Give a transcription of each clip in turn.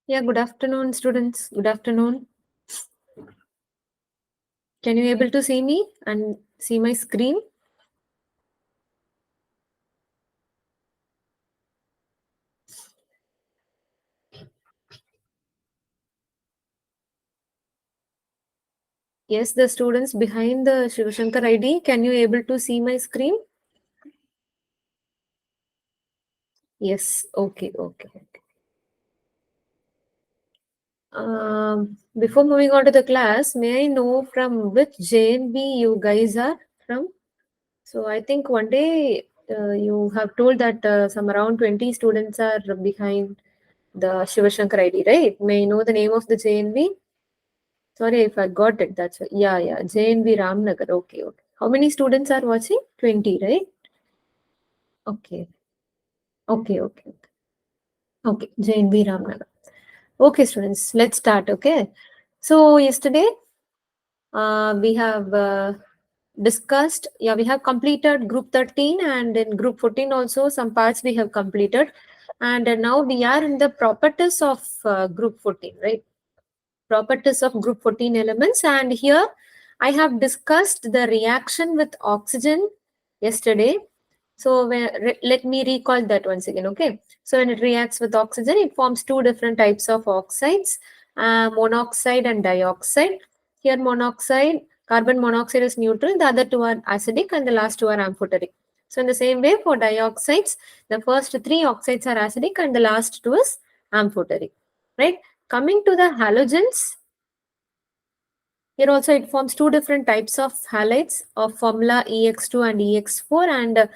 Yeah, good afternoon, students. Good afternoon. Can you able to see me and see my screen? Yes, the students behind the Shivashankar ID. Can you able to see my screen? Yes. Okay. Before moving on to the class, may I know from which JNB you guys are from? So I think one day you have told that some around 20 students are behind the Shivashankar ID, right? May I know the name of the JNB? Sorry if I got it. That's why. Yeah. JNB Ramnagar. Okay. How many students are watching? 20, right? Okay. Okay. Okay. JNB Ramnagar. Okay, students, let's start. Okay. So yesterday we have discussed, yeah, we have completed group 13 and in group 14 also some parts we have completed. And now we are in the properties of group 14, right? Properties of group 14 elements, and here I have discussed the reaction with oxygen yesterday. So let me recall that once again. Okay, so when it reacts with oxygen, it forms two different types of oxides, monoxide and dioxide. Here monoxide, carbon monoxide is neutral, the other two are acidic and the last two are amphoteric. So in the same way for dioxides, the first three oxides are acidic and the last two is amphoteric, right? Coming to the halogens, here also it forms two different types of halides of formula EX2 and EX4, and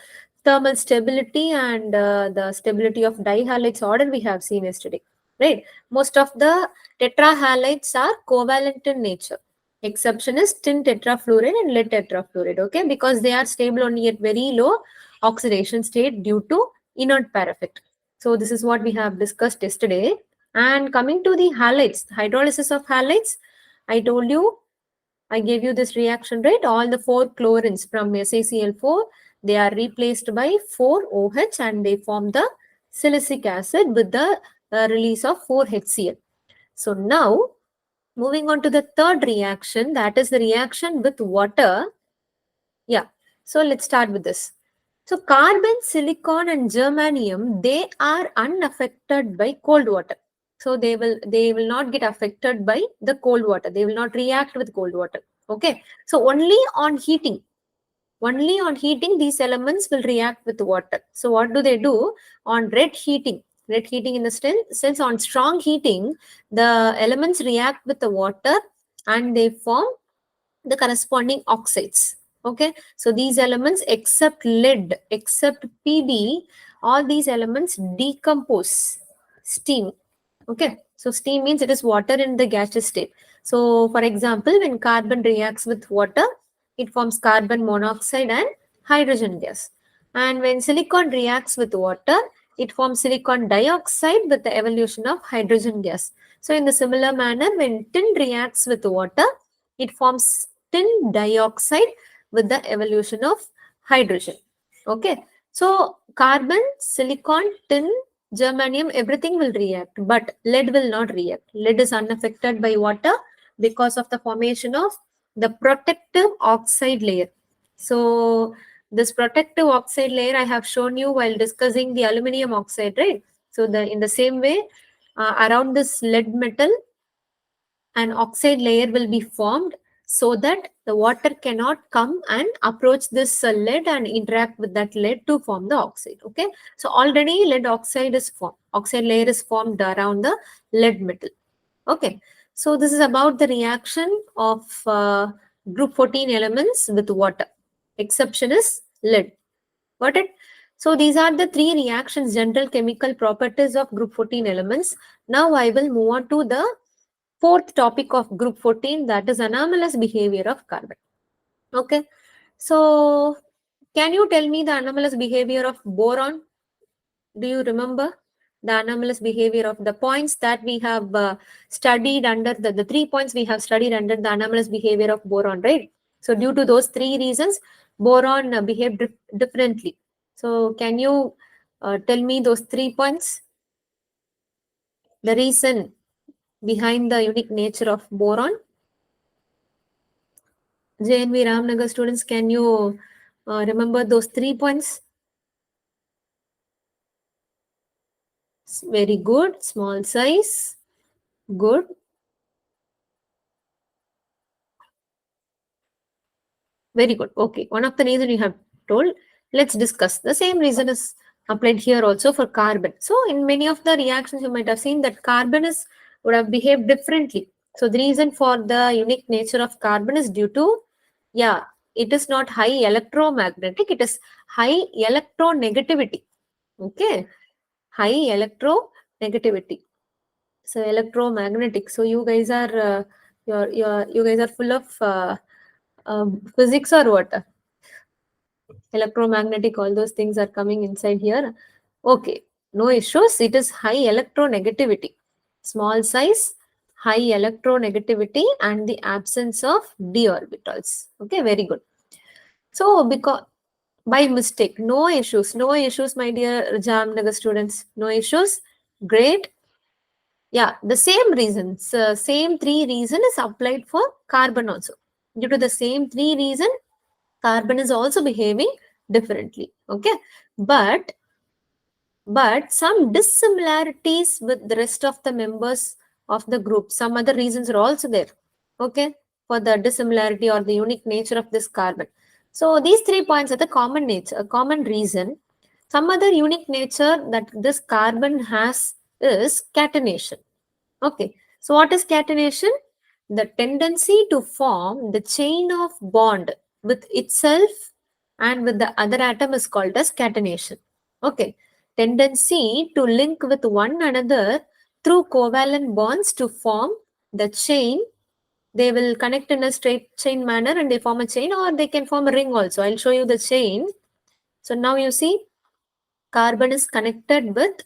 thermal stability and the stability of dihalides order we have seen yesterday, right? Most of the tetrahalides are covalent in nature. Exception is tin tetrafluoride and lead tetrafluoride, okay, because they are stable only at very low oxidation state due to inert pair effect. So this is what we have discussed yesterday. And coming to the halides, hydrolysis of halides, I told you, I gave you this reaction, right? All the four chlorines from SaCl4, they are replaced by 4OH and they form the silicic acid with the release of 4HCl. So now, moving on to the third reaction, that is the reaction with water. Yeah, so let's start with this. So carbon, silicon and germanium, they are unaffected by cold water. So they will not get affected by the cold water. They will not react with cold water. Okay. So only on heating these elements will react with water. So what do they do? On red heating in the sense on strong heating, the elements react with the water and they form the corresponding oxides. Okay, so these elements except lead, except Pb, all these elements decompose steam. Okay, so steam means it is water in the gaseous state. So for example, when carbon reacts with water, it forms carbon monoxide and hydrogen gas. And when silicon reacts with water, it forms silicon dioxide with the evolution of hydrogen gas. So in the similar manner, when tin reacts with water, it forms tin dioxide with the evolution of hydrogen. Okay, so carbon, silicon, tin, germanium, everything will react, but lead will not react. Lead is unaffected by water because of the formation of the protective oxide layer. So this protective oxide layer I have shown you while discussing the aluminum oxide, right? So in the same way, around this lead metal, an oxide layer will be formed so that the water cannot come and approach this lead and interact with that lead to form the oxide. Okay, so already lead oxide is formed, oxide layer is formed around the lead metal. Okay, so this is about the reaction of group 14 elements with water. Exception is lead. Got it? So these are the three reactions, general chemical properties of group 14 elements. Now I will move on to the fourth topic of group 14, that is anomalous behavior of carbon. Okay, so can you tell me the anomalous behavior of boron? Do you remember the anomalous behavior of the points that we have studied under the 3 points we have studied under the anomalous behavior of boron, right? So due to those three reasons, boron behaved differently. So can you tell me those 3 points? The reason behind the unique nature of boron? JNV Ramnagar students, can you remember those 3 points? Very good. Small size. Good. Very good. Okay. One of the reason you have told. Let's discuss. The same reason is applied here also for carbon. So in many of the reactions, you might have seen that carbon would have behaved differently. So the reason for the unique nature of carbon is due to, yeah, it is not high electromagnetic, it is high electronegativity. Okay. High electronegativity. So electromagnetic. So you guys are you guys are full of physics or what? Electromagnetic, all those things are coming inside here. Okay, no issues. It is high electronegativity. Small size, high electronegativity, and the absence of d orbitals. Okay, very good. So because by mistake, no issues, my dear Jamnagar students, no issues. Great. Yeah, the same reasons, same 3 reason is applied for carbon also. Due to the same 3 reason, carbon is also behaving differently. Okay, but some dissimilarities with the rest of the members of the group. Some other reasons are also there. Okay, for the dissimilarity or the unique nature of this carbon. So these 3 points are the common nature, a common reason. Some other unique nature that this carbon has is catenation. Okay, so what is catenation? The tendency to form the chain of bond with itself and with the other atom is called as catenation. Okay, tendency to link with one another through covalent bonds to form the chain. They will connect in a straight chain manner and they form a chain, or they can form a ring also. I'll show you the chain. So now you see carbon is connected with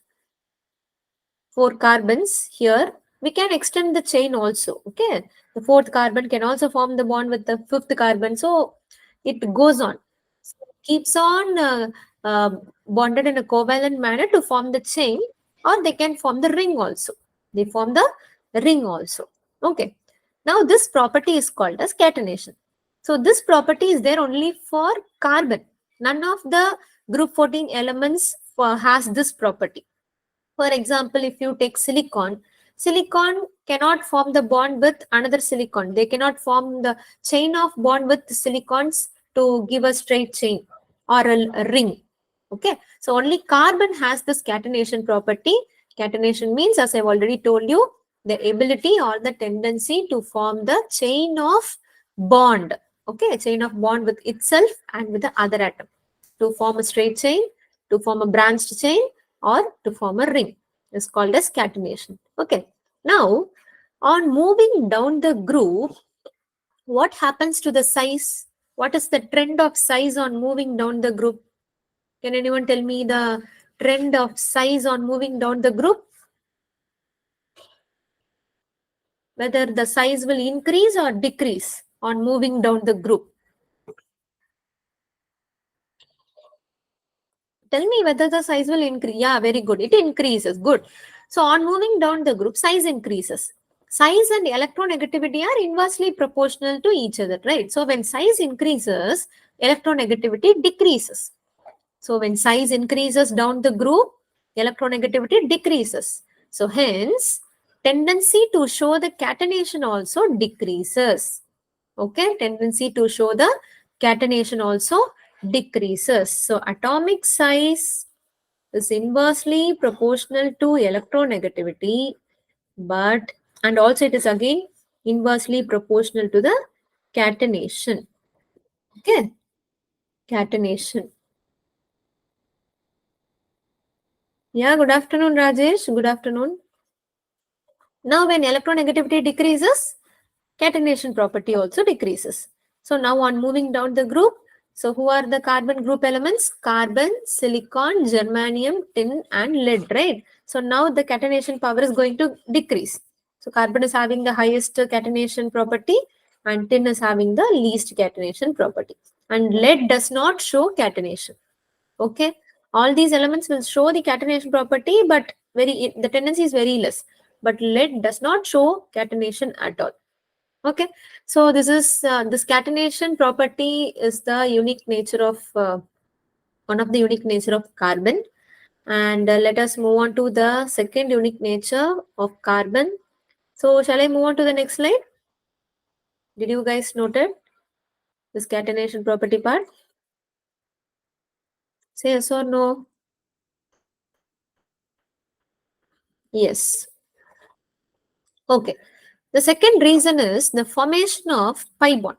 4 carbons here. We can extend the chain also. Okay, the 4th carbon can also form the bond with the 5th carbon. So it goes on. So it keeps on bonded in a covalent manner to form the chain, or they can form the ring also. They form the ring also. Okay. Now this property is called as catenation. So this property is there only for carbon. None of the group 14 elements has this property. For example, if you take silicon, silicon cannot form the bond with another silicon. They cannot form the chain of bond with silicons to give a straight chain or a ring. Okay, so only carbon has this catenation property. Catenation means, as I've already told you, the ability or the tendency to form the chain of bond. Okay, a chain of bond with itself and with the other atom. To form a straight chain, to form a branched chain, or to form a ring is called as catenation. Okay. Now, on moving down the group, what happens to the size? What is the trend of size on moving down the group? Can anyone tell me the trend of size on moving down the group? Whether the size will increase or decrease on moving down the group. Tell me whether the size will increase. Yeah, very good. It increases. Good. So on moving down the group, size increases. Size and electronegativity are inversely proportional to each other, right? So when size increases, electronegativity decreases. So when size increases down the group, electronegativity decreases. So hence, tendency to show the catenation also decreases. Okay, tendency to show the catenation also decreases. So atomic size is inversely proportional to electronegativity, but and also it is again inversely proportional to the catenation. Okay, catenation. Yeah, good afternoon, Rajesh. Good afternoon. Now, when electronegativity decreases, catenation property also decreases. So now on moving down the group, so who are the carbon group elements? Carbon, silicon, germanium, tin and lead, right? So now the catenation power is going to decrease. So carbon is having the highest catenation property and tin is having the least catenation property. And lead does not show catenation. Okay, all these elements will show the catenation property, but the tendency is very less. but lead does not show catenation at all. Okay, so this is this catenation property is the unique nature of one of the unique nature of carbon. And let us move on to the second unique nature of carbon. So shall I move on to the next slide? Did you guys note it? This catenation property part? Say yes or no. Yes. Okay. The second reason is the formation of pi bond.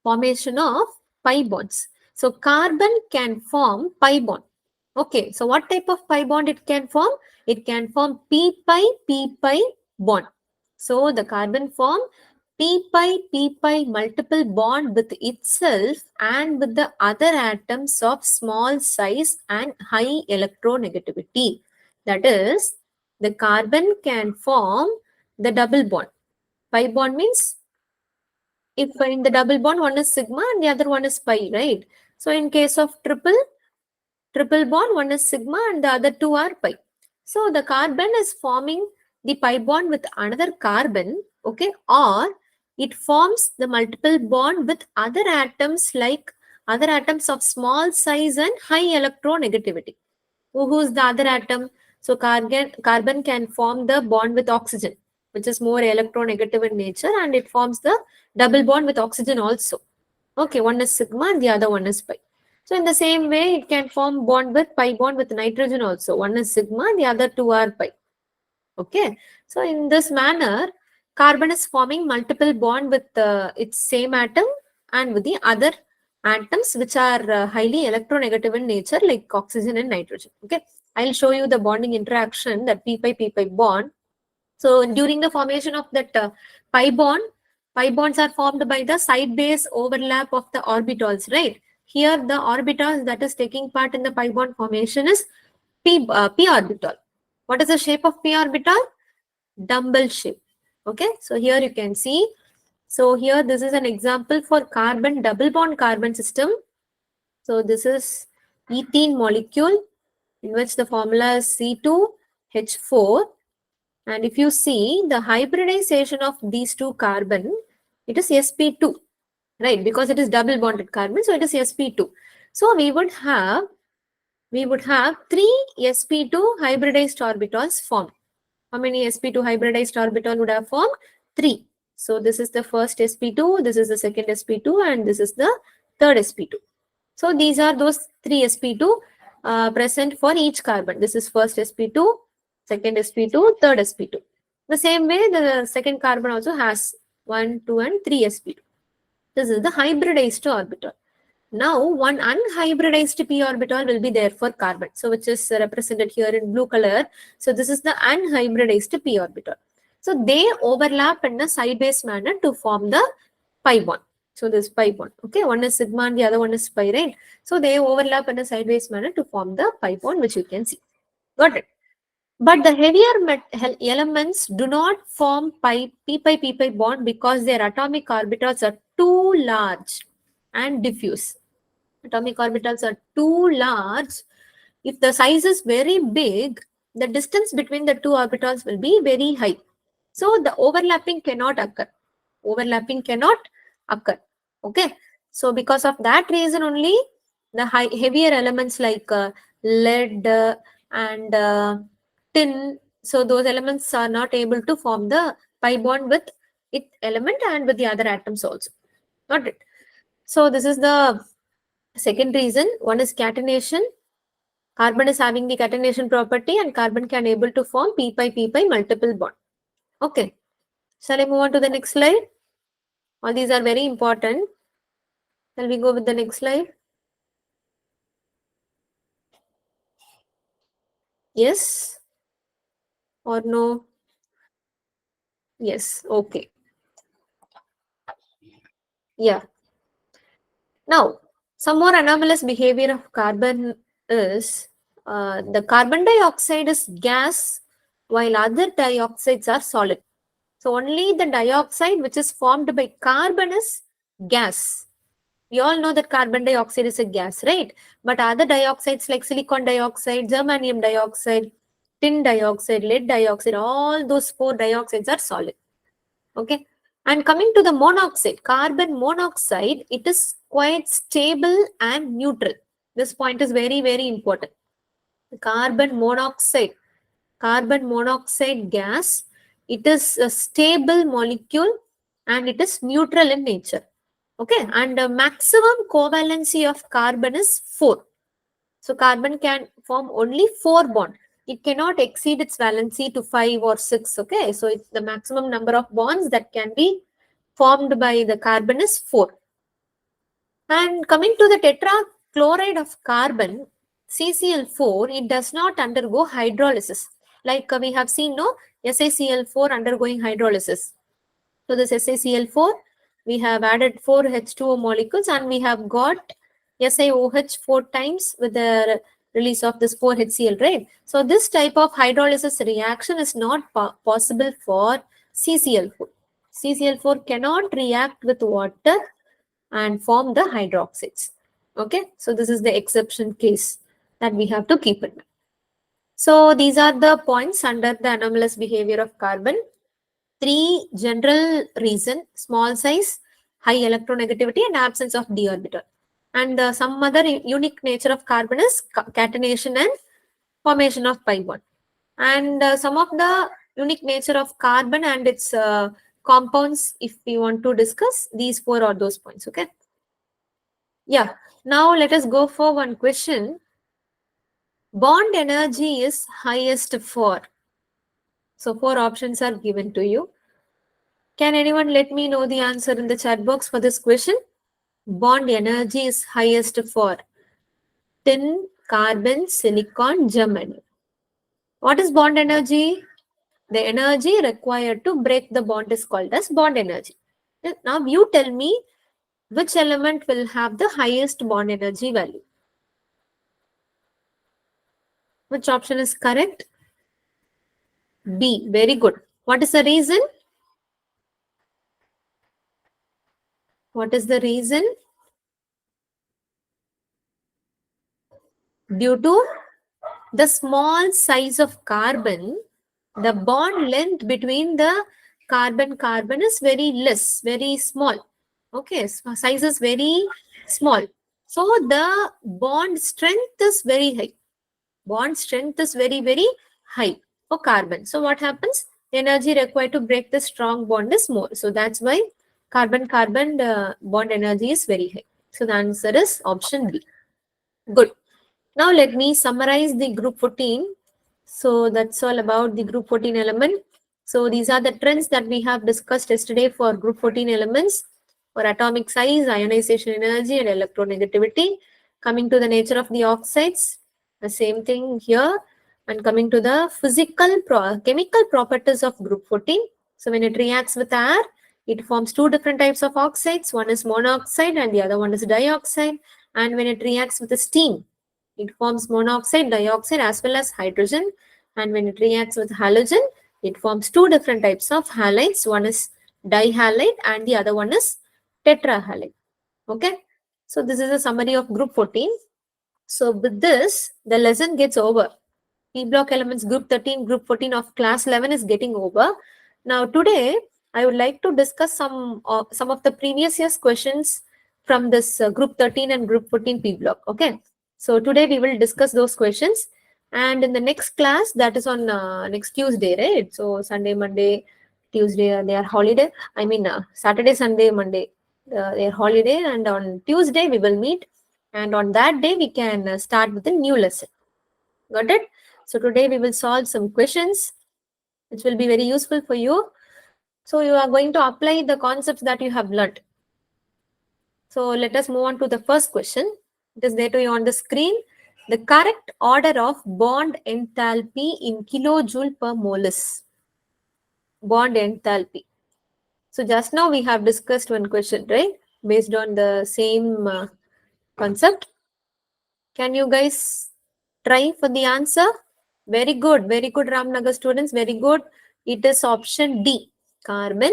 Formation of pi bonds. So carbon can form pi bond. Okay. So what type of pi bond it can form? It can form p pi bond. So the carbon form p pi multiple bond with itself and with the other atoms of small size and high electronegativity. That is, the carbon can form the double bond. Pi bond means if in the double bond one is sigma and the other one is pi, right? So in case of triple bond, one is sigma and the other two are pi. So the carbon is forming the pi bond with another carbon, okay, or it forms the multiple bond with other atoms like other atoms of small size and high electronegativity. Who's the other atom? So carbon can form the bond with oxygen, which is more electronegative in nature, and it forms the double bond with oxygen also. Okay, one is sigma and the other one is pi. So in the same way, it can form bond with pi bond with nitrogen also. One is sigma and the other two are pi. Okay, so in this manner, carbon is forming multiple bond with its same atom and with the other atoms which are highly electronegative in nature like oxygen and nitrogen. Okay, I'll show you the bonding interaction, that p pi bond. So during the formation of that pi bond, pi bonds are formed by the side base overlap of the orbitals, right? Here the orbitals that is taking part in the pi bond formation is p orbital. What is the shape of p orbital? Dumbbell shape. Okay, so here you can see. So here this is an example for carbon double bond carbon system. So this is ethene molecule in which the formula is C2H4. And if you see the hybridization of these two carbon, it is sp2, right? Because it is double bonded carbon, so it is sp2. So we would have three sp2 hybridized orbitals formed. How many sp2 hybridized orbital would have formed? 3. So this is the first sp2, this is the second sp2, and this is the third sp2. So these are those 3 sp2 present for each carbon. This is first sp2, second sp2, third sp2. The same way the second carbon also has 1, 2 and 3 sp2. This is the hybridized orbital. Now one unhybridized p orbital will be there for carbon, so which is represented here in blue color. So this is the unhybridized p orbital. So they overlap in a sideways manner to form the pi bond. So this pi bond, okay, one is sigma and the other one is pi, right? So they overlap in a sideways manner to form the pi bond, which you can see. Got it? But the heavier elements do not form p pi bond because their atomic orbitals are too large and diffuse. Atomic orbitals are too large. If the size is very big, the distance between the two orbitals will be very high. So the overlapping cannot occur. Overlapping cannot occur. Okay. So because of that reason only, the heavier elements like lead and tin, so those elements are not able to form the pi bond with its element and with the other atoms also. Got it? So this is the second reason. One is catenation. Carbon is having the catenation property and carbon can able to form p pi multiple bond. Okay. Shall I move on to the next slide? All these are very important. Shall we go with the next slide? Yes or no? Yes. Okay. Yeah. Now, some more anomalous behavior of carbon is the carbon dioxide is gas while other dioxides are solid. So only the dioxide which is formed by carbon is gas. We all know that carbon dioxide is a gas, right? But other dioxides like silicon dioxide, germanium dioxide, tin dioxide, lead dioxide, all those 4 dioxides are solid. Okay. And coming to the monoxide, carbon monoxide, it is quite stable and neutral. This point is very, very important. Carbon monoxide gas, it is a stable molecule and it is neutral in nature. Okay. And the maximum covalency of carbon is 4. So carbon can form only 4 bonds. It cannot exceed its valency to 5 or 6. Okay. So it's the maximum number of bonds that can be formed by the carbon is 4. And coming to the tetrachloride of carbon, CCl4, it does not undergo hydrolysis. Like we have seen, no, SaCl4 undergoing hydrolysis. So this SaCl4, we have added 4 H2O molecules and we have got SiOH 4 times with the release of this 4 HCl, right? So this type of hydrolysis reaction is not possible for CCl4. CCl4 cannot react with water and form the hydroxides. Okay, so this is the exception case that we have to keep in mind. So these are the points under the anomalous behavior of carbon. 3 general reason: small size, high electronegativity, and absence of d orbital. And some other unique nature of carbon is catenation and formation of pi bond. And some of the unique nature of carbon and its compounds, if we want to discuss, these 4 are those points. Okay. Yeah. Now let us go for one question. Bond energy is highest for. So 4 options are given to you. Can anyone let me know the answer in the chat box for this question? Bond energy is highest for tin, carbon, silicon, germanium. What is bond energy? The energy required to break the bond is called as bond energy. Now you tell me which element will have the highest bond energy value. Which option is correct? B. Very good. What is the reason? What is the reason? Due to the small size of carbon, the bond length between the carbon is very less, very small. Okay, size is very small. So the bond strength is very high. Bond strength is very, very high for carbon. So what happens? The energy required to break the strong bond is more. So that's why carbon-carbon bond energy is very high. So the answer is option B. Good. Now let me summarize the group 14. So that's all about the group 14 element. So these are the trends that we have discussed yesterday for group 14 elements, for atomic size, ionization energy, and electronegativity. Coming to the nature of the oxides, the same thing here. And coming to the chemical properties of group 14. So when it reacts with air, it forms 2 different types of oxides. One is monoxide and the other one is dioxide. And when it reacts with the steam, it forms monoxide, dioxide, as well as hydrogen. And when it reacts with halogen, it forms 2 different types of halides. One is dihalide and the other one is tetrahalide. Okay. So this is a summary of group 14. So with this, the lesson gets over. P block elements group 13, group 14 of class 11 is getting over. Now today, I would like to discuss some of the previous year's questions from this group 13 and group 14 P block. Okay. So today we will discuss those questions. And in the next class, that is on next Tuesday, right? So Sunday, Monday, Tuesday, they are holiday. I mean, Saturday, Sunday, Monday, they are holiday. And on Tuesday, we will meet. And on that day, we can start with a new lesson. Got it? So today we will solve some questions which will be very useful for you. So you are going to apply the concepts that you have learned. So let us move on to the first question. It is there to you on the screen. The correct order of bond enthalpy in kilojoule per mole is bond enthalpy. So just now we have discussed one question, right? Based on the same concept. Can you guys try for the answer? Very good, Ramnagar students, very good. It is option D, carbon,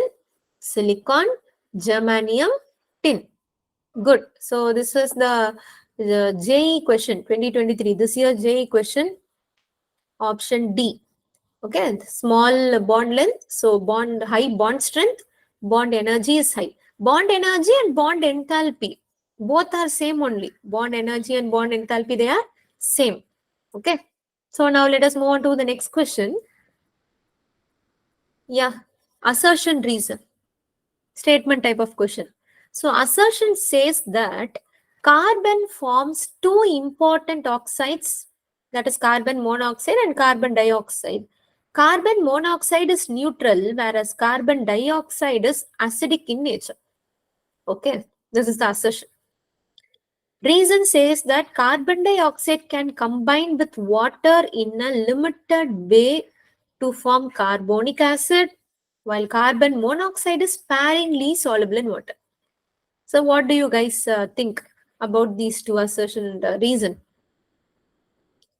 silicon, germanium, tin. Good. So this is the JEE question, 2023, this year JEE question. Option D. Okay, small bond length, so high bond strength, bond energy is high. Bond energy and bond enthalpy, both are same only. Bond energy and bond enthalpy, they are same. Okay, so now let us move on to the next question. Yeah, assertion reason, statement type of question. So assertion says that carbon forms two important oxides, that is carbon monoxide and carbon dioxide. Carbon monoxide is neutral, whereas carbon dioxide is acidic in nature. Okay, this is the assertion. Reason says that carbon dioxide can combine with water in a limited way to form carbonic acid, while carbon monoxide is sparingly soluble in water. So what do you guys think about these two assertion and reason?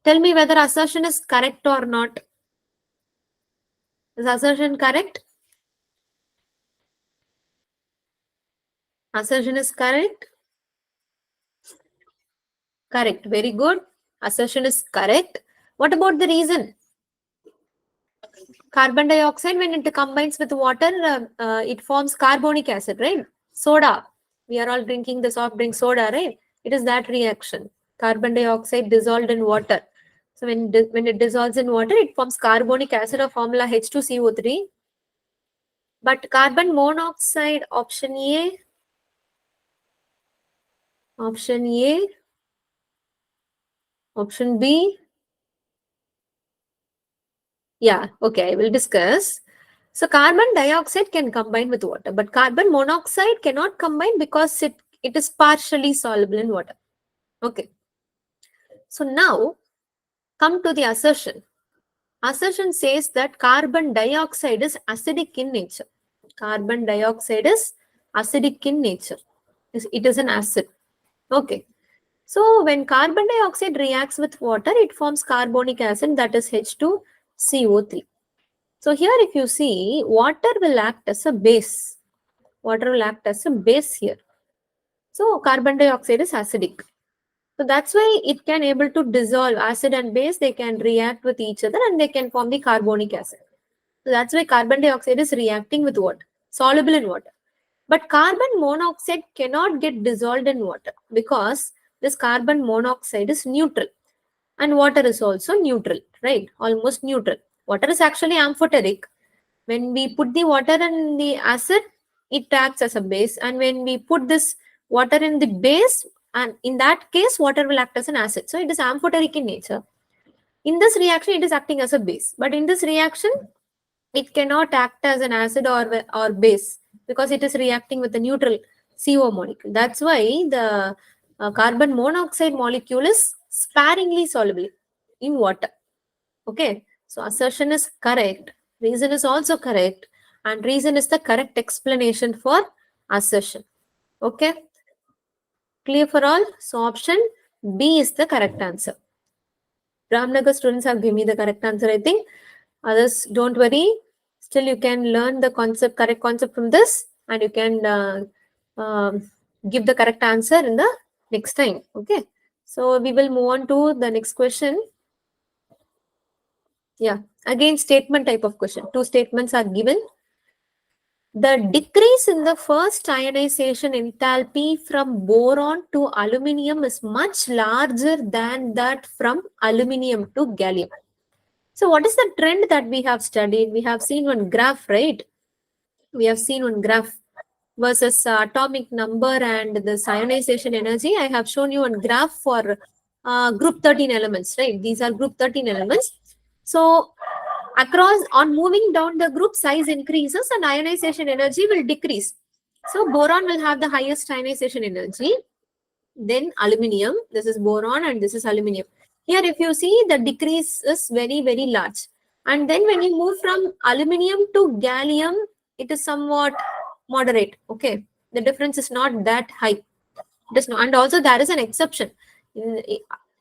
Tell me whether assertion is correct or not. Is assertion correct? Assertion is correct? Correct. Very good. Assertion is correct. What about the reason? Carbon dioxide, when it combines with water, it forms carbonic acid, right? Soda. We are all drinking the soft drink soda, right? It is that reaction. Carbon dioxide dissolved in water. So when it dissolves in water, it forms carbonic acid or formula H2CO3. But carbon monoxide, option A. Option A. Option B. Yeah, okay, I will discuss. So carbon dioxide can combine with water, but carbon monoxide cannot combine because it is partially soluble in water. Okay. So now come to the assertion. Assertion says that carbon dioxide is acidic in nature. Carbon dioxide is acidic in nature. It is an acid. Okay. So when carbon dioxide reacts with water, it forms carbonic acid, that is H2CO3. So here if you see, water will act as a base. Water will act as a base here. So carbon dioxide is acidic. So that's why it can able to dissolve acid and base. They can react with each other and they can form the carbonic acid. So that's why carbon dioxide is reacting with water, soluble in water. But carbon monoxide cannot get dissolved in water because this carbon monoxide is neutral and water is also neutral, right? Almost neutral. Water is actually amphoteric. When we put the water and the acid, it acts as a base. And when we put this water in the base, and in that case, water will act as an acid. So it is amphoteric in nature. In this reaction, it is acting as a base. But in this reaction, it cannot act as an acid or base because it is reacting with a neutral CO molecule. That's why the carbon monoxide molecule is sparingly soluble in water. Okay, so assertion is correct, reason is also correct, and reason is the correct explanation for assertion. Okay, clear for all? So option B is the correct answer. Ramnagar students have given me the correct answer, I think. Others, don't worry. Still, you can learn the concept, correct concept from this, and you can give the correct answer in the next time. Okay. So we will move on to the next question. Yeah. Again, statement type of question. Two statements are given. The decrease in the first ionization enthalpy from boron to aluminium is much larger than that from aluminium to gallium. So what is the trend that we have studied? We have seen one graph, right? We have seen one graph versus atomic number and the ionization energy. I have shown you one graph for group 13 elements, right? These are group 13 elements. So across, on moving down the group, size increases and ionization energy will decrease. So boron will have the highest ionization energy. Then aluminium, this is boron and this is aluminium. Here if you see, the decrease is very, very large. And then when you move from aluminium to gallium, it is somewhat moderate. Okay, the difference is not that high. It is not, and also there is an exception.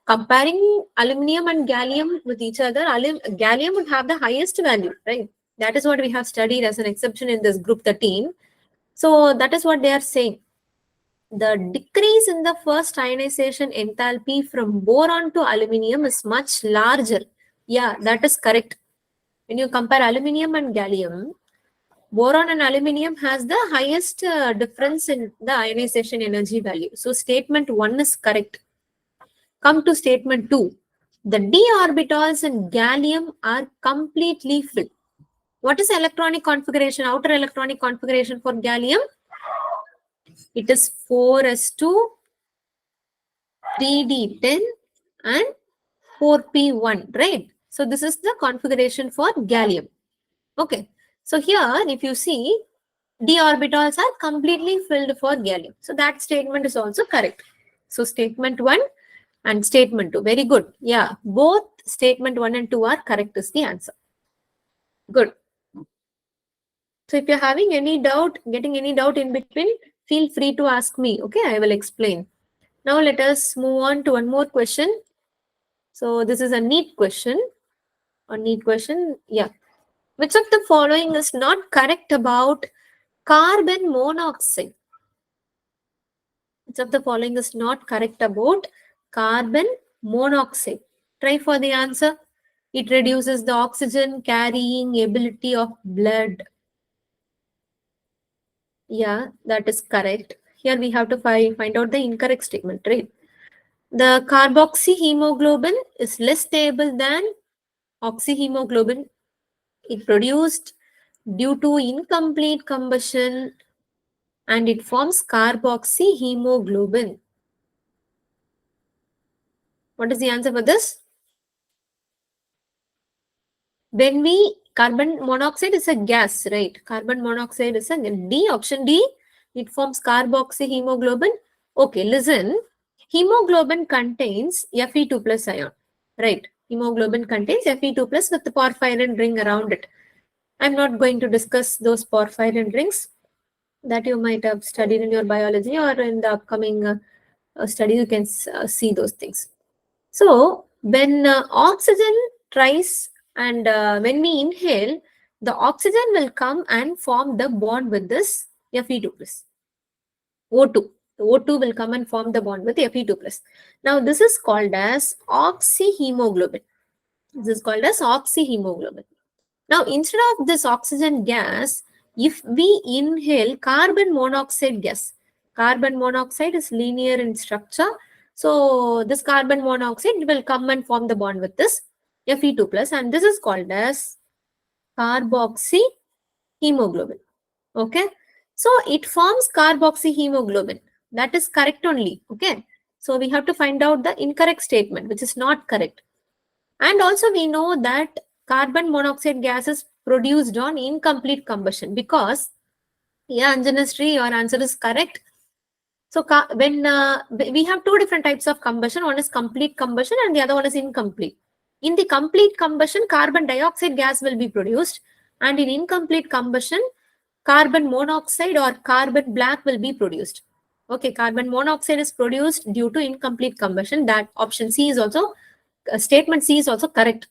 Comparing aluminium and gallium with each other, gallium would have the highest value, right? That is what we have studied as an exception in this group 13. So that is what they are saying. The decrease in the first ionization enthalpy from boron to aluminium is much larger Yeah, that is correct. When you compare aluminium and gallium, boron and aluminium has the highest difference in the ionization energy value. So statement 1 is correct. Come to statement 2. The d orbitals in gallium are completely filled. What is electronic configuration, outer electronic configuration for gallium? It is 4s2, 3d10 and 4p1, right? So this is the configuration for gallium. Okay. So here, if you see, d orbitals are completely filled for gallium. So that statement is also correct. So statement 1 and statement 2. Very good. Yeah, both statement 1 and 2 are correct is the answer. Good. So if you're having any doubt, getting any doubt in between, feel free to ask me. Okay, I will explain. Now let us move on to one more question. So this is a neat question. A neat question. Yeah. Which of the following is not correct about carbon monoxide? Which of the following is not correct about carbon monoxide? Try for the answer. It reduces the oxygen carrying ability of blood. Yeah, that is correct. Here we have to find out the incorrect statement, right? The carboxyhemoglobin is less stable than oxyhemoglobin. It produced due to incomplete combustion and it forms carboxyhemoglobin. What is the answer for this? When we carbon monoxide is a gas, right? Carbon monoxide is a D, option D. It forms carboxyhemoglobin. Okay, listen. Hemoglobin contains Fe2 plus ion, right? Hemoglobin contains Fe2 plus with the porphyrin ring around it. I'm not going to discuss those porphyrin rings that you might have studied in your biology or in the upcoming study. You can see those things. So when oxygen tries and when we inhale, the oxygen will come and form the bond with this Fe2 plus. O2. The O2 will come and form the bond with Fe2 plus. Now this is called as oxyhemoglobin. This is called as oxyhemoglobin. Now instead of this oxygen gas, if we inhale carbon monoxide gas, carbon monoxide is linear in structure. So this carbon monoxide will come and form the bond with this Fe2 plus, and this is called as carboxyhemoglobin. Okay. So it forms carboxyhemoglobin. That is correct only. Okay. So we have to find out the incorrect statement, which is not correct. And also we know that carbon monoxide gas is produced on incomplete combustion because, yeah, Anjanasri, your answer is correct. So when we have two different types of combustion, one is complete combustion and the other one is incomplete. In the complete combustion, carbon dioxide gas will be produced, and in incomplete combustion, carbon monoxide or carbon black will be produced. Okay, carbon monoxide is produced due to incomplete combustion. That option C is also, statement C is also correct.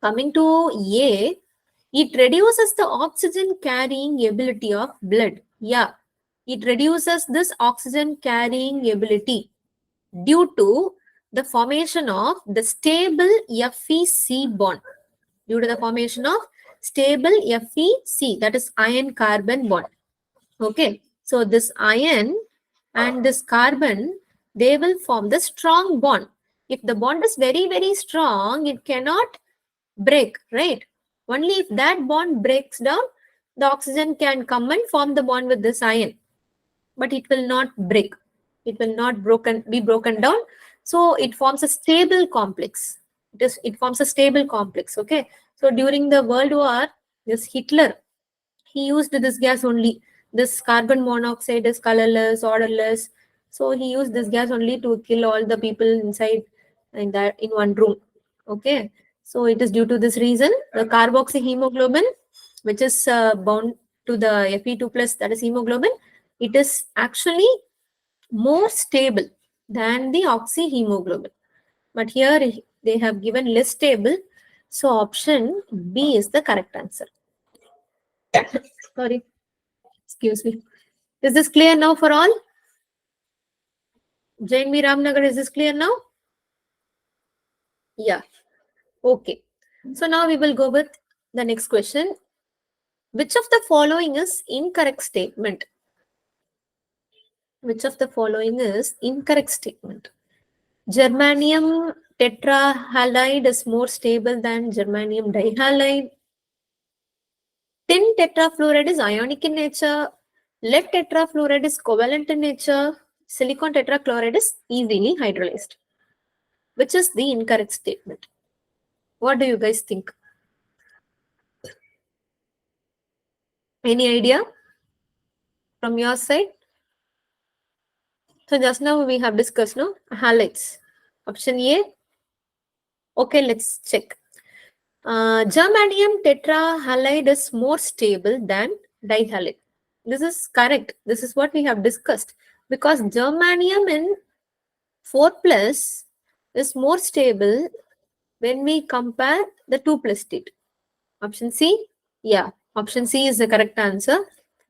Coming to A, it reduces the oxygen carrying ability of blood. Yeah, it reduces this oxygen carrying ability due to the formation of the stable FeC bond. Due to the formation of stable FeC, that is iron carbon bond. Okay, so this iron and this carbon, they will form the strong bond. If the bond is very, very strong, it cannot break, right? Only if that bond breaks down, the oxygen can come and form the bond with this iron. But it will not break. It will not be broken down. So it forms a stable complex. It forms a stable complex. Okay. So during the World War, this Hitler, he used this gas only. This carbon monoxide is colorless, odorless. So he used this gas only to kill all the people inside in one room. Okay. So it is due to this reason the carboxyhemoglobin, which is bound to the Fe2 plus, that is hemoglobin, it is actually more stable than the oxyhemoglobin. But here they have given less stable. So option B is the correct answer. Sorry. Excuse me. Is this clear now for all? Jain V Ramnagar, is this clear now? Yeah. Okay. So now we will go with the next question. Which of the following is incorrect statement? Which of the following is incorrect statement? Germanium tetrahalide is more stable than germanium dihalide. Tin tetrafluoride is ionic in nature. Lead tetrafluoride is covalent in nature. Silicon tetrachloride is easily hydrolyzed. Which is the incorrect statement? What do you guys think? Any idea from your side? So just now we have discussed, no? Halides. Option A. Okay, let's check. Germanium tetrahalide is more stable than dihalide. This is correct. This is what we have discussed. Because germanium in 4 plus is more stable when we compare the 2 plus state. Option C? Yeah, option C is the correct answer.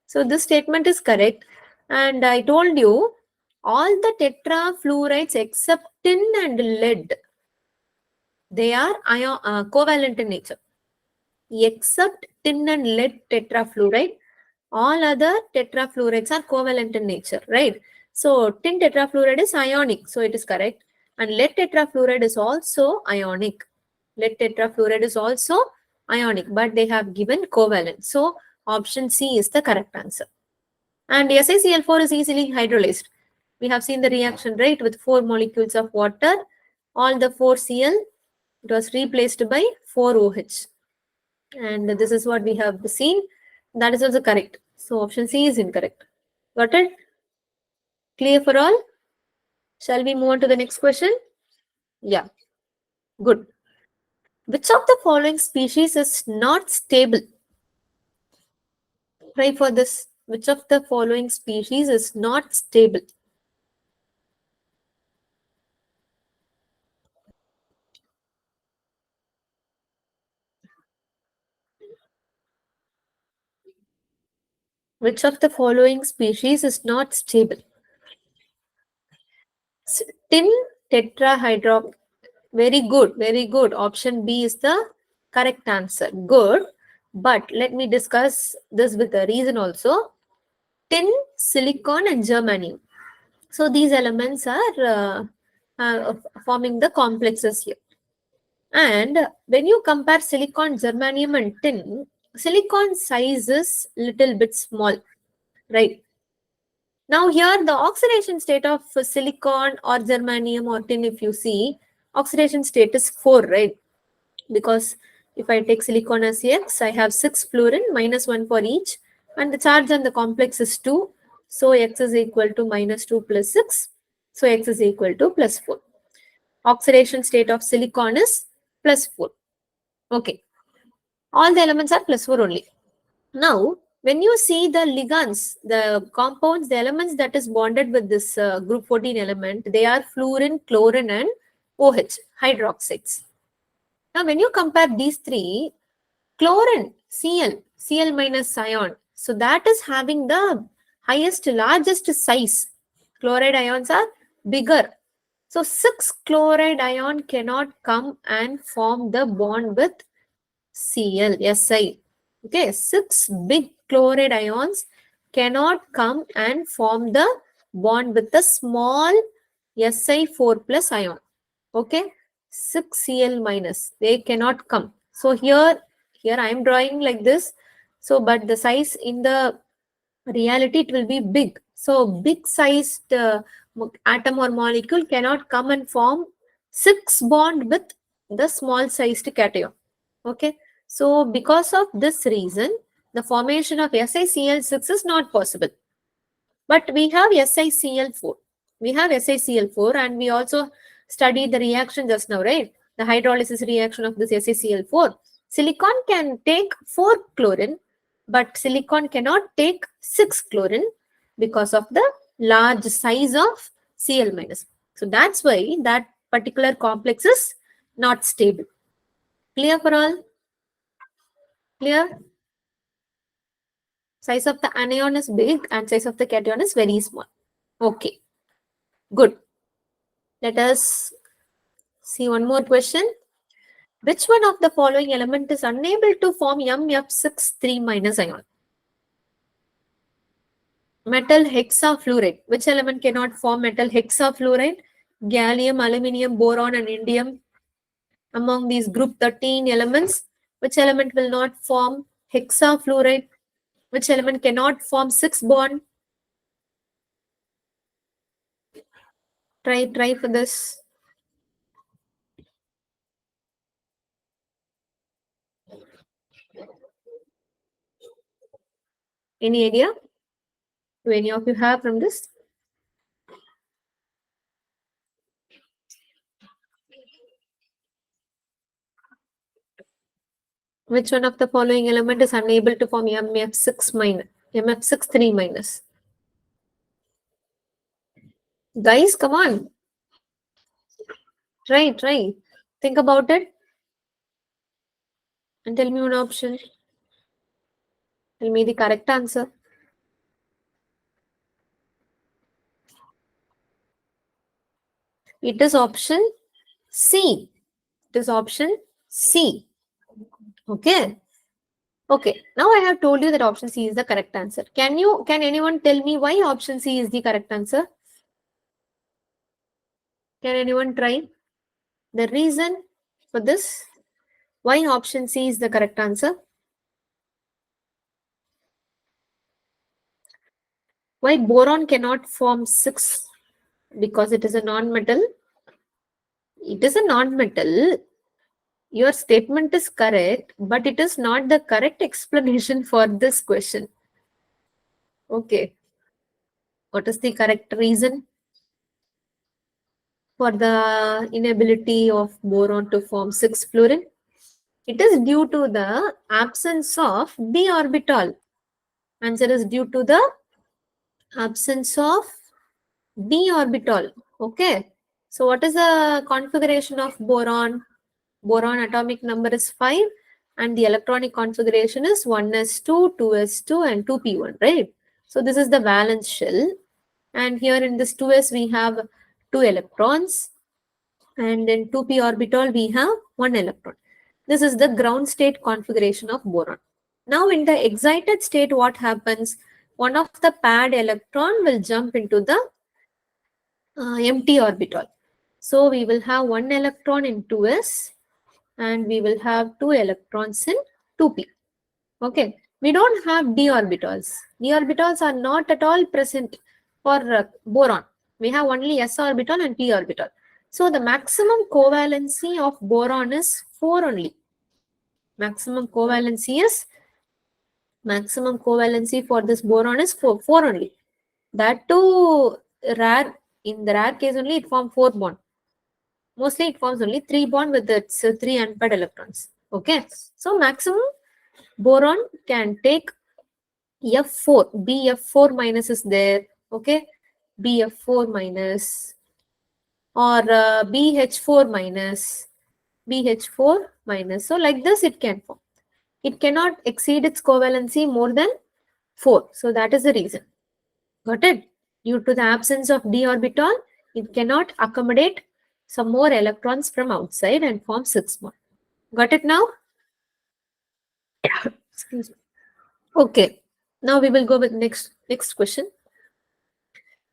So this statement is correct. And I told you all the tetrafluorides except tin and lead, they are covalent in nature. Except tin and lead tetrafluoride, all other tetrafluorides are covalent in nature, right? So tin tetrafluoride is ionic, so it is correct. And lead tetrafluoride is also ionic. Lead tetrafluoride is also ionic, but they have given covalent. So option C is the correct answer. And SiCl4 is easily hydrolyzed. We have seen the reaction, right, with 4 molecules of water. All the 4 Cl, it was replaced by 4 OH. And this is what we have seen. That is also correct. So option C is incorrect. Got it? Clear for all? Shall we move on to the next question? Yeah. Good. Which of the following species is not stable? Try for this. Which of the following species is not stable? Which of the following species is not stable? Tin tetrahydro. Very good, very good. Option B is the correct answer. Good. But let me discuss this with a reason also. Tin, silicon, and germanium. So these elements are forming the complexes here. And when you compare silicon, germanium, and tin, silicon size is little bit small, right? Now here the oxidation state of silicon or germanium or tin, if you see, oxidation state is 4, right? Because if I take silicon as X, I have 6 fluorine, minus 1 for each, and the charge on the complex is 2. So X is equal to minus 2 plus 6. So X is equal to plus 4. Oxidation state of silicon is plus 4. Okay. All the elements are plus 4 only. Now, when you see the ligands, the compounds, the elements that is bonded with this group 14 element, they are fluorine, chlorine, and OH, hydroxides. Now, when you compare these three, chlorine, Cl minus ion, so that is having the highest, largest size. Chloride ions are bigger. So 6 chloride ion cannot come and form the bond with Cl, Si. Okay, 6 big chloride ions cannot come and form the bond with the small Si4 plus ion. Okay, 6 Cl minus, they cannot come. So here I am drawing like this. So, but the size in the reality, it will be big. So big sized atom or molecule cannot come and form 6 bond with the small sized cation. Okay, so because of this reason, the formation of SiCl6 is not possible. But we have SiCl4. We have SiCl4, and we also studied the reaction just now, right? The hydrolysis reaction of this SiCl4. Silicon can take 4 chlorine, but silicon cannot take 6 chlorine because of the large size of Cl minus. So that's why that particular complex is not stable. Clear for all? Clear? Size of the anion is big and size of the cation is very small. Okay, good. Let us see one more question. Which one of the following element is unable to form MF6 3- ion? Metal hexafluoride. Which element cannot form metal hexafluoride? Gallium, aluminium, boron, and indium. Among these group 13 elements, which element will not form hexafluoride? Which element cannot form 6 bond? Try for this. Any idea? Do any of you have from this? Which one of the following element is unable to form MF6 3-? Guys, come on. Try. Think about it and tell me one option. Tell me the correct answer. It is option C. It is option C. Okay. Okay. Now I have told you that option C is the correct answer. Can anyone tell me why option C is the correct answer? Can anyone try? The reason for this? Why option C is the correct answer? Why boron cannot form 6? Because it is a non-metal. It is a non-metal. Your statement is correct, but it is not the correct explanation for this question. Okay. What is the correct reason for the inability of boron to form 6-fluorine? It is due to the absence of d orbital. Answer is due to the absence of d orbital. Okay. So what is the configuration of boron? Boron atomic number is 5 and the electronic configuration is 1s2, 2s2 and 2p1, right? So this is the valence shell. And here in this 2s we have 2 electrons and in 2p orbital we have 1 electron. This is the ground state configuration of boron. Now in the excited state what happens? One of the paired electron will jump into the empty orbital. So we will have 1 electron in 2s and we will have 2 electrons in 2p. Okay, we don't have d orbitals. D orbitals are not at all present for boron. We have only s orbital and p orbital. So the maximum covalency of boron is 4 only. Maximum covalency for this boron is 4 only. That too rare. In the rare case only it forms 4 bond. Mostly it forms only 3 bond with its 3 unpaired electrons. Okay, so maximum boron can take F4, BF4 minus is there, okay, BF4 minus or BH4 minus, BH4 minus. So like this it can form. It cannot exceed its covalency more than 4. So that is the reason. Got it? Due to the absence of d orbital, it cannot accommodate some more electrons from outside and form 6 bond. Got it now? Excuse me. Okay. Now we will go with next question.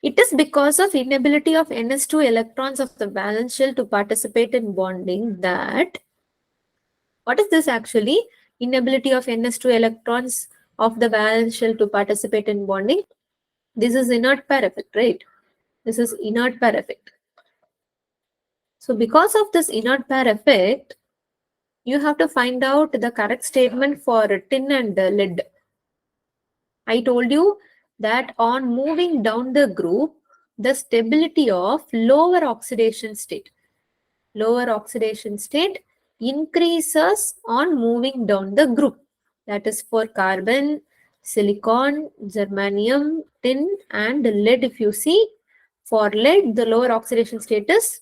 It is because of inability of NS2 electrons of the valence shell to participate in bonding that, what is this actually? Inability of NS2 electrons of the valence shell to participate in bonding. This is inert pair effect, right? This is inert pair effect. So because of this inert pair effect, you have to find out the correct statement for tin and lead. I told you that on moving down the group, the stability of lower oxidation state increases on moving down the group. That is for carbon, silicon, germanium, tin and lead. If you see, for lead, the lower oxidation state is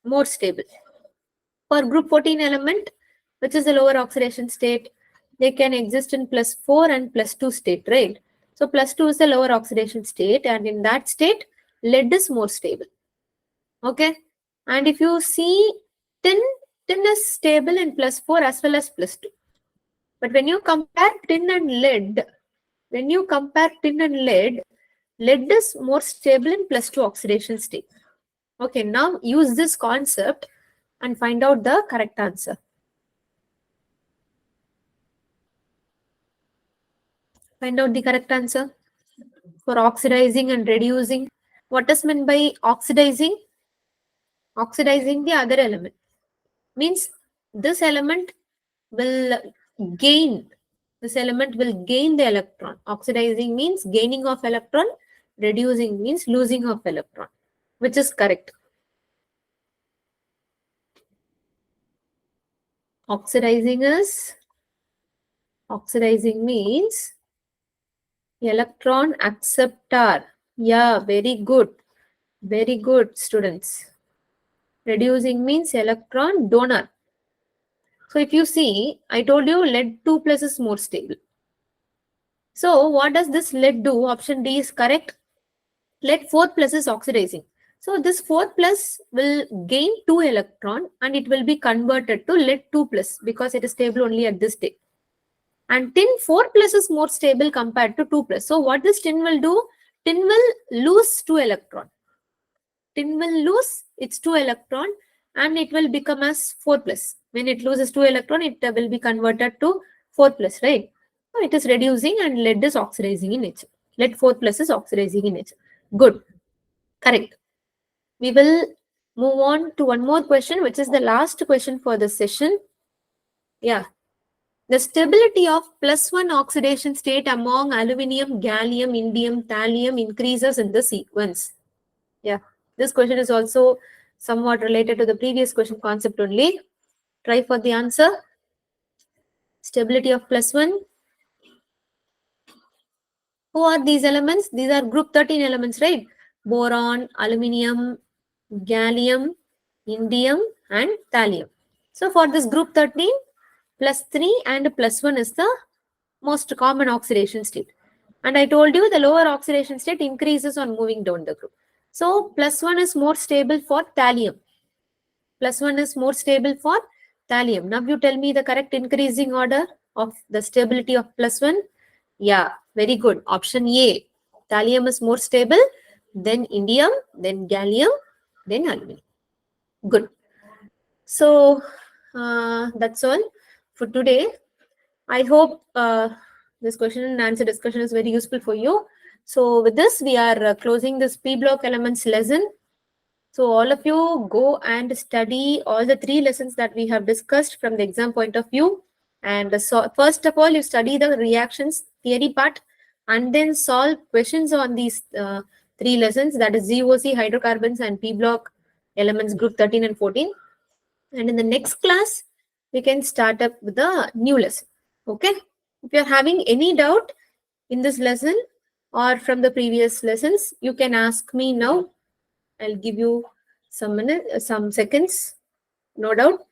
more stable. For group 14 element, which is the lower oxidation state, they can exist in +4 and +2 state, right? So +2 is the lower oxidation state, and in that state, lead is more stable. Okay. And if you see tin is stable in +4 as well as +2. But when you compare tin and lead, lead is more stable in +2 oxidation state. Okay, now use this concept and find out the correct answer. Find out the correct answer for oxidizing and reducing. What is meant by oxidizing? Oxidizing the other element. Means this element will gain. This element will gain the electron. Oxidizing means gaining of electron. Reducing means losing of electron. Which is correct? Oxidizing means electron acceptor. Yeah, very good. Very good, students. Reducing means electron donor. So if you see, I told you lead 2+ is more stable. So what does this lead do? Option D is correct. Lead 4+ is oxidizing. So this 4+ will gain 2 electron and it will be converted to lead 2+ because it is stable only at this state. And tin 4+ is more stable compared to 2+. So what this tin will do? Tin will lose 2 electron. Tin will lose its 2 electron and it will become as 4+. When it loses 2 electron, it will be converted to 4+, right? So it is reducing and lead is oxidizing in nature. Lead 4+ is oxidizing in nature. Good. Correct. We will move on to one more question, which is the last question for this session. Yeah. The stability of +1 oxidation state among aluminum, gallium, indium, thallium increases in the sequence. Yeah. This question is also somewhat related to the previous question concept only. Try for the answer. Stability of +1. Who are these elements? These are group 13 elements, right? Boron, aluminium, gallium, indium, and thallium. So for this group 13, +3 and +1 is the most common oxidation state. And I told you the lower oxidation state increases on moving down the group. So +1 is more stable for thallium. +1 is more stable for thallium. Now you tell me the correct increasing order of the stability of +1. Yeah, very good. Option A. Thallium is more stable, then indium, then gallium, then aluminum. Good. So that's all for today. I hope this question and answer discussion is very useful for you. So with this, we are closing this P block elements lesson. So all of you go and study all the 3 lessons that we have discussed from the exam point of view. And so first of all, you study the reactions theory part and then solve questions on these 3 lessons, that is GOC, hydrocarbons, and P block elements group 13 and 14. And in the next class, we can start up with the new lesson. Okay. If you're having any doubt in this lesson or from the previous lessons, you can ask me now. I'll give you some minutes, some seconds. No doubt.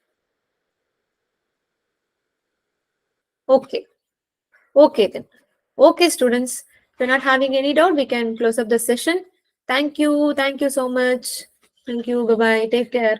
Okay. Okay then. Okay, students. If you're not having any doubt, we can close up the session. Thank you. Thank you so much. Thank you. Bye-bye. Take care.